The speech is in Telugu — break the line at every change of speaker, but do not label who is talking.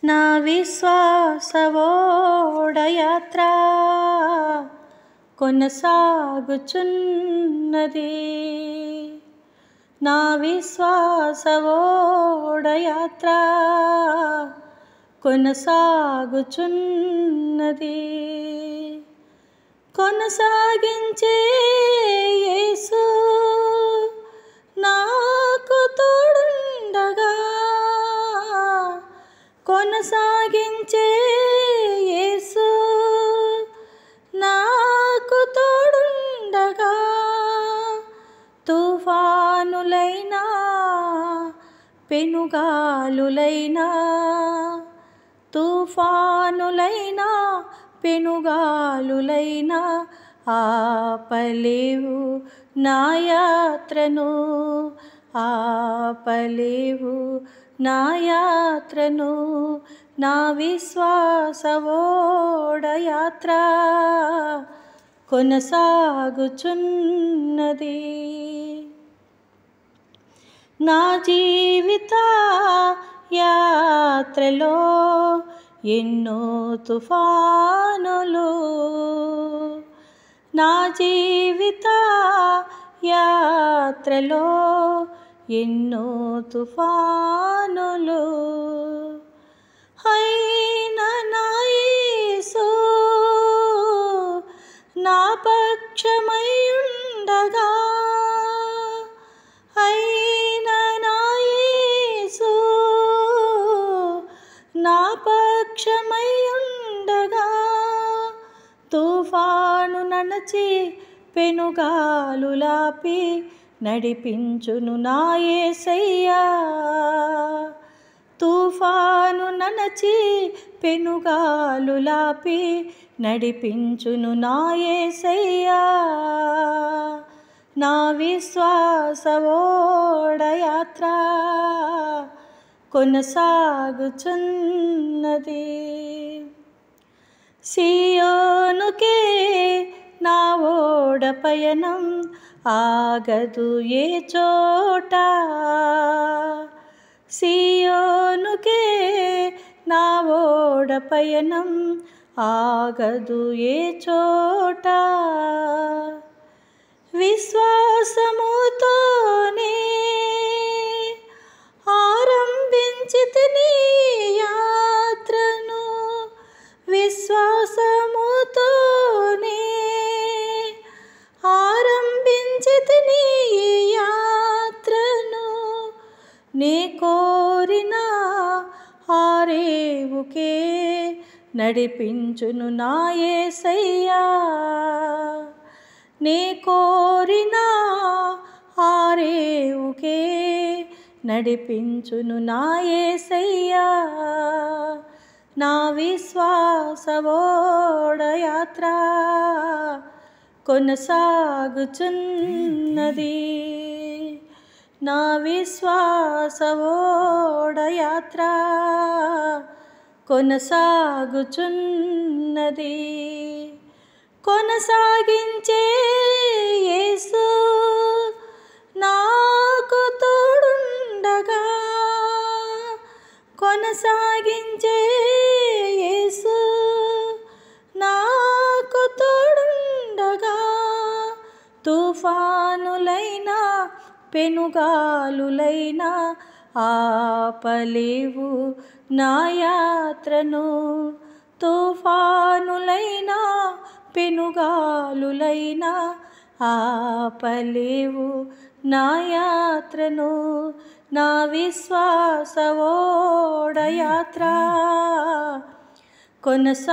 నా విశ్వాసవోడయాత్ర కొనసాగుచున్నది. నా విశ్వాసవోడయాత్ర కొనసాగుచున్నది. కొనసాగించే యేసు నాకు తోడుండగా, కొనసాగించే యేసు నాకు తోడుండగా, తుఫానులైనా పెనుగాలులైనా, తుఫానులైనా పెనుగాలులైనా ఆపలేవు నా యాత్రను, ఆపలేవు నా యాత్రను. నా విశ్వాసవోడయాత్ర కొనసాగుచున్నది. నా జీవిత యాత్రలో ఎన్నో తుఫానులు, నా జీవిత యాత్రలో ఎన్నో తుఫానులు, అయినా నా యేసు నా పక్షమై ఉండగా, అయినా నా యేసు నా పక్షమై ఉండగా, తుఫాను నడచి పెనుగాలులాపి నడిపించును నా యేసయ్యా. తుఫాను నడచి పెనుగాలులాపి నడిపించును నా యేసయ్యా. నా విశ్వాసవోడయాత్ర కొనసాగుచున్నది. సియోనుకే నా ఓడ పయనం ఆగదు ఏ చోట, సియోనుకే నా ఓడ పయనం ఆగదు ఏ చోట. విశ్వాసముతోనే ఆరంభించితిని యాత్రను, విశ్వాసముతోనే ఆరంభించితిని యాత్రను. నే కోరిన ఆరేవుకే నడిపించును నా యేసయ్యా. నే కోరిన ఆరేవుకే నడిపించును నా యేసయ్యా. నా విశ్వాసవోడయాత్ర కొనసాగుచున్నది. నా విశ్వాసవోడయాత్ర కొనసాగుచున్నది. కొనసాగించే యేసు నాకు తోడుండగా, కొనసాగించే యేసు నాకు తోడుండగా, తుఫానులైనా పెనుగాలులైనా ఆపలేవు నా యాత్రను, తుఫానులైనా పెనుగాలులైనా ఆపలేవు నా యాత్రను. నా విశ్వాసవోడయాత్ర కొనసాగుచున్నది.